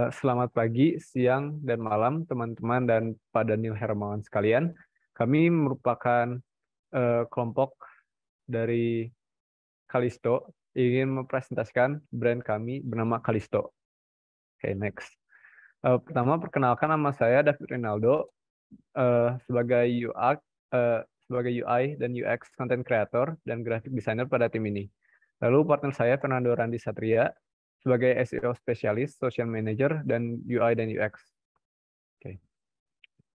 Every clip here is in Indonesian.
Selamat pagi, siang, dan malam, teman-teman dan Pak Daniel Hermawan sekalian. Kami merupakan kelompok dari Kalisto, ingin mempresentasikan brand kami bernama Kalisto. Oke, next. Pertama, perkenalkan nama saya David Rinaldo, sebagai UI dan UX content creator dan graphic designer pada tim ini. Lalu partner saya Fernando Randi Satria sebagai SEO spesialis, social manager, dan UI dan UX. Oke.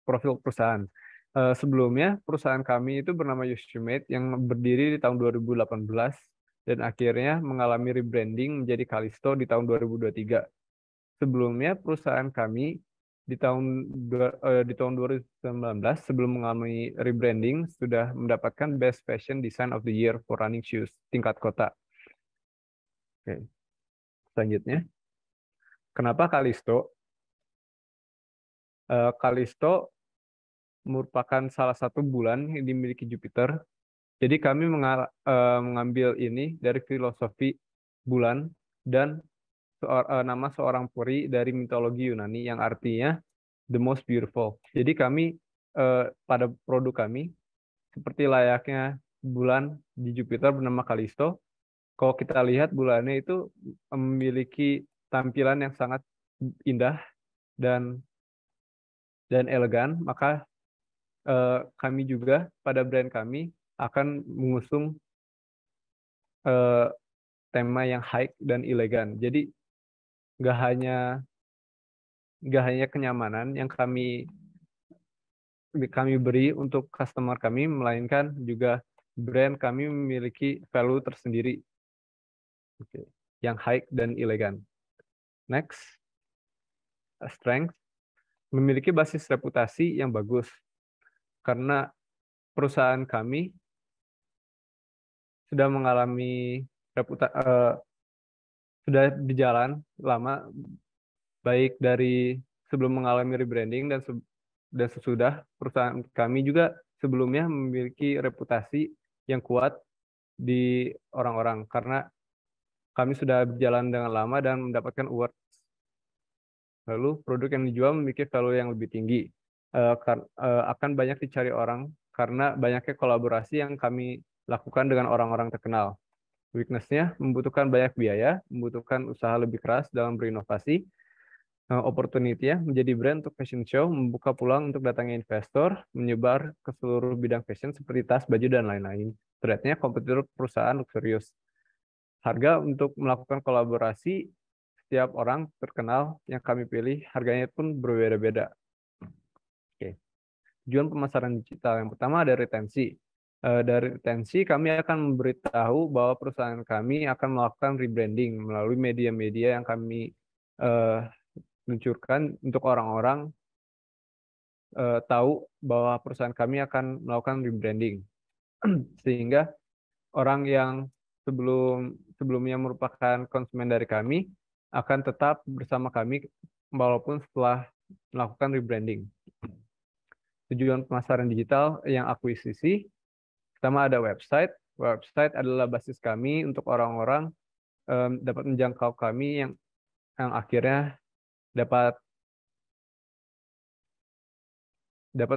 Profil perusahaan. Sebelumnya, perusahaan kami itu bernama Ustimate yang berdiri di tahun 2018 dan akhirnya mengalami rebranding menjadi Kalisto di tahun 2023. Sebelumnya, perusahaan kami di tahun 2019 sebelum mengalami rebranding sudah mendapatkan Best Fashion Design of the Year for Running Shoes tingkat kota. Oke. Selanjutnya, kenapa Kalisto? Kalisto merupakan salah satu bulan yang dimiliki Jupiter. Jadi kami mengambil ini dari filosofi bulan dan nama seorang peri dari mitologi Yunani yang artinya the most beautiful. Jadi kami pada produk kami seperti layaknya bulan di Jupiter bernama Kalisto. Kalau kita lihat bulannya itu memiliki tampilan yang sangat indah dan elegan, maka kami juga pada brand kami akan mengusung eh, tema yang high dan elegan. Jadi nggak hanya kenyamanan yang kami beri untuk customer kami, melainkan juga brand kami memiliki value tersendiri, oke, yang high dan elegan. Next, strength memiliki basis reputasi yang bagus karena perusahaan kami sudah mengalami sudah di jalan lama, baik dari sebelum mengalami rebranding dan sesudah. Perusahaan kami juga sebelumnya memiliki reputasi yang kuat di orang-orang karena kami sudah berjalan dengan lama dan mendapatkan award. Lalu produk yang dijual memiliki value yang lebih tinggi. Akan banyak dicari orang karena banyaknya kolaborasi yang kami lakukan dengan orang-orang terkenal. Weakness-nya membutuhkan banyak biaya, membutuhkan usaha lebih keras dalam berinovasi. Opportunity-nya menjadi brand untuk fashion show, membuka peluang untuk datangnya investor, menyebar ke seluruh bidang fashion seperti tas, baju, dan lain-lain. Threat-nya kompetitor perusahaan luxurious. Harga untuk melakukan kolaborasi, setiap orang terkenal yang kami pilih, harganya pun berbeda-beda. Oke. Tujuan pemasaran digital yang pertama ada retensi. Dari retensi, kami akan memberitahu bahwa perusahaan kami akan melakukan rebranding melalui media-media yang kami eh, luncurkan untuk orang-orang tahu bahwa perusahaan kami akan melakukan rebranding. Sehingga orang yang sebelumnya merupakan konsumen dari kami akan tetap bersama kami walaupun setelah melakukan rebranding. Tujuan pemasaran digital yang akuisisi, pertama ada website. Website adalah basis kami untuk orang-orang dapat menjangkau kami yang akhirnya dapat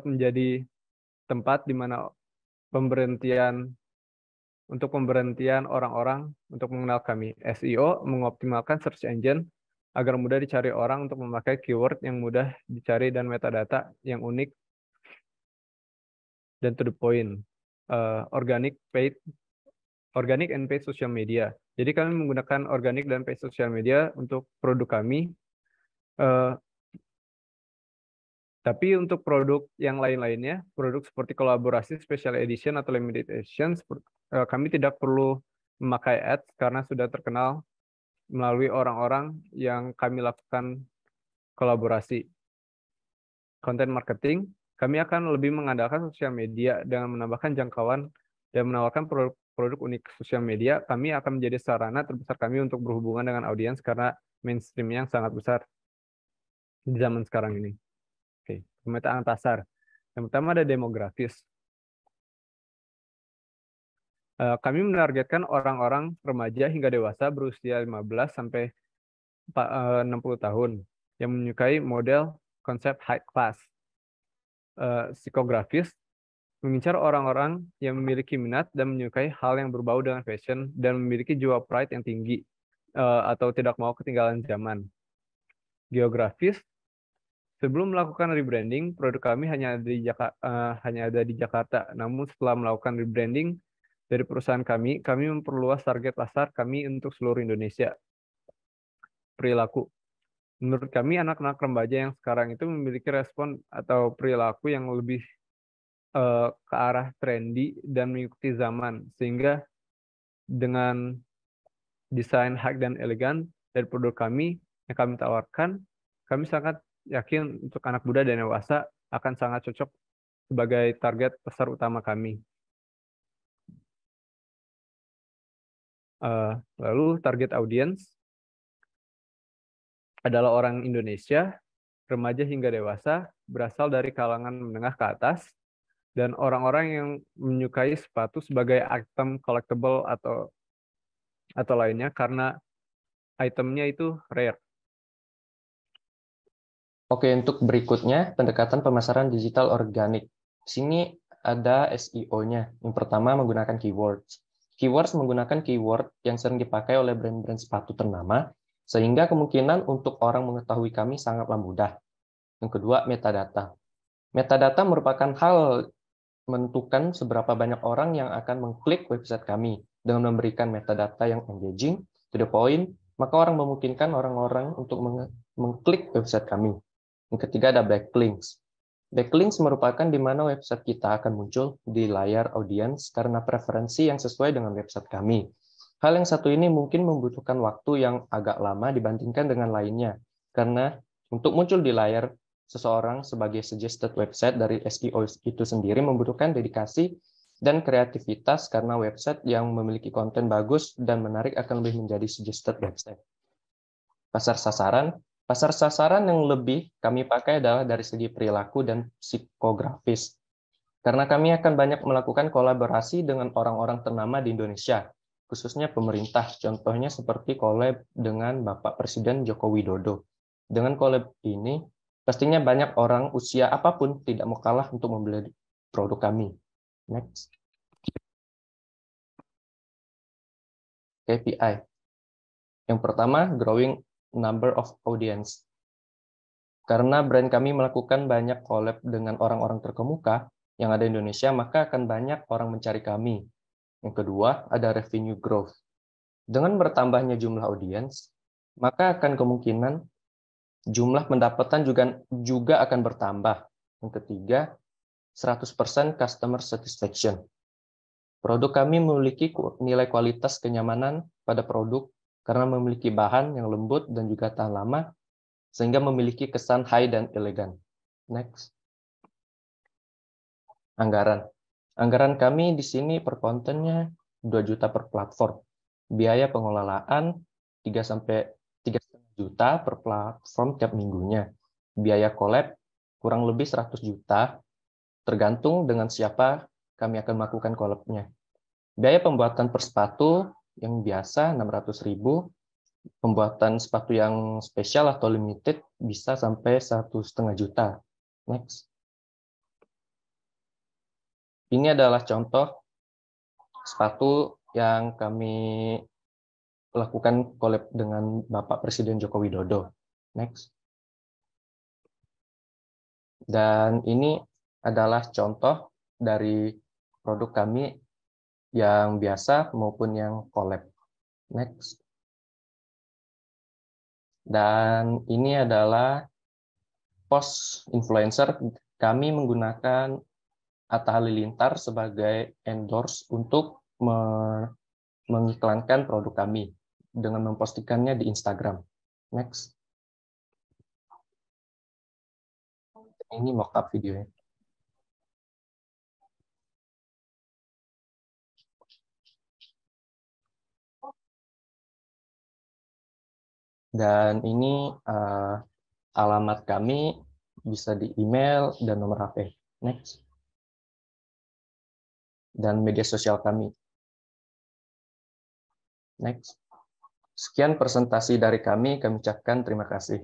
menjadi tempat di mana pemberhentian orang-orang untuk mengenal kami. SEO mengoptimalkan search engine agar mudah dicari orang untuk memakai keyword yang mudah dicari dan metadata yang unik dan to the point. Organic and paid social media. Jadi kami menggunakan organic dan paid social media untuk produk kami. Eh, tapi untuk produk yang lain-lainnya, produk seperti kolaborasi, special edition atau limited edition, kami tidak perlu memakai ads karena sudah terkenal melalui orang-orang yang kami lakukan kolaborasi. Content marketing, kami akan lebih mengandalkan sosial media dengan menambahkan jangkauan dan menawarkan produk unik sosial media. Kami akan menjadi sarana terbesar kami untuk berhubungan dengan audiens karena mainstream yang sangat besar di zaman sekarang ini. Oke, pemetaan pasar. Yang pertama ada demografis. Kami menargetkan orang-orang remaja hingga dewasa berusia 15 sampai 60 tahun yang menyukai model konsep high class. Psikografis mengincar orang-orang yang memiliki minat dan menyukai hal yang berbau dengan fashion dan memiliki jiwa pride yang tinggi atau tidak mau ketinggalan zaman. Geografis, sebelum melakukan rebranding, produk kami hanya ada di Jakarta. Namun setelah melakukan rebranding dari perusahaan kami memperluas target pasar kami untuk seluruh Indonesia. Perilaku. Menurut kami, anak-anak remaja yang sekarang itu memiliki respon atau perilaku yang lebih ke arah trendy dan mengikuti zaman, sehingga dengan desain high dan elegan dari produk kami yang kami tawarkan, kami sangat yakin untuk anak muda dan dewasa akan sangat cocok sebagai target pasar utama kami. Lalu target audiens adalah orang Indonesia, remaja hingga dewasa, berasal dari kalangan menengah ke atas, dan orang-orang yang menyukai sepatu sebagai item collectible atau lainnya karena itemnya itu rare. Oke, untuk berikutnya, pendekatan pemasaran digital organik. Di sini ada SEO-nya. Yang pertama, menggunakan keywords. Keywords menggunakan keyword yang sering dipakai oleh brand-brand sepatu ternama, sehingga kemungkinan untuk orang mengetahui kami sangatlah mudah. Yang kedua, metadata. Metadata merupakan hal menentukan seberapa banyak orang yang akan mengklik website kami. Dengan memberikan metadata yang engaging, to the point, maka orang memungkinkan orang-orang untuk mengklik website kami. Yang ketiga ada backlinks. Backlinks merupakan di mana website kita akan muncul di layar audiens karena preferensi yang sesuai dengan website kami. Hal yang satu ini mungkin membutuhkan waktu yang agak lama dibandingkan dengan lainnya, karena untuk muncul di layar seseorang sebagai suggested website dari SEO itu sendiri membutuhkan dedikasi dan kreativitas karena website yang memiliki konten bagus dan menarik akan lebih menjadi suggested website. Pasar sasaran yang lebih kami pakai adalah dari segi perilaku dan psikografis. Karena kami akan banyak melakukan kolaborasi dengan orang-orang ternama di Indonesia, khususnya pemerintah. Contohnya seperti collab dengan Bapak Presiden Joko Widodo. Dengan collab ini, pastinya banyak orang usia apapun tidak mau kalah untuk membeli produk kami. Next. KPI. Yang pertama, growing number of audience. Karena brand kami melakukan banyak collab dengan orang-orang terkemuka yang ada di Indonesia, maka akan banyak orang mencari kami. Yang kedua, ada revenue growth. Dengan bertambahnya jumlah audiens, maka akan kemungkinan jumlah pendapatan juga akan bertambah. Yang ketiga, 100% customer satisfaction. Produk kami memiliki nilai kualitas kenyamanan pada produk karena memiliki bahan yang lembut dan juga tahan lama, sehingga memiliki kesan high dan elegan. Next. Anggaran. Anggaran kami di sini per kontennya 2 juta per platform. Biaya pengelolaan 3,5 juta per platform tiap minggunya. Biaya collab kurang lebih 100 juta, tergantung dengan siapa kami akan melakukan collab-nya. Biaya pembuatan per sepatu yang biasa 600.000, pembuatan sepatu yang spesial atau limited bisa sampai 1,5 juta. Next. Ini adalah contoh sepatu yang kami lakukan collab dengan Bapak Presiden Joko Widodo. Next. Dan ini adalah contoh dari produk kami yang biasa maupun yang collab. Next. Dan ini adalah post influencer. Kami menggunakan Atta Halilintar sebagai endorse untuk mengiklankan produk kami dengan mempostikannya di Instagram. Next. Ini mock-up videonya. Dan ini alamat kami, bisa di email dan nomor HP. Next. Dan media sosial kami. Next. Sekian presentasi dari kami ucapkan terima kasih.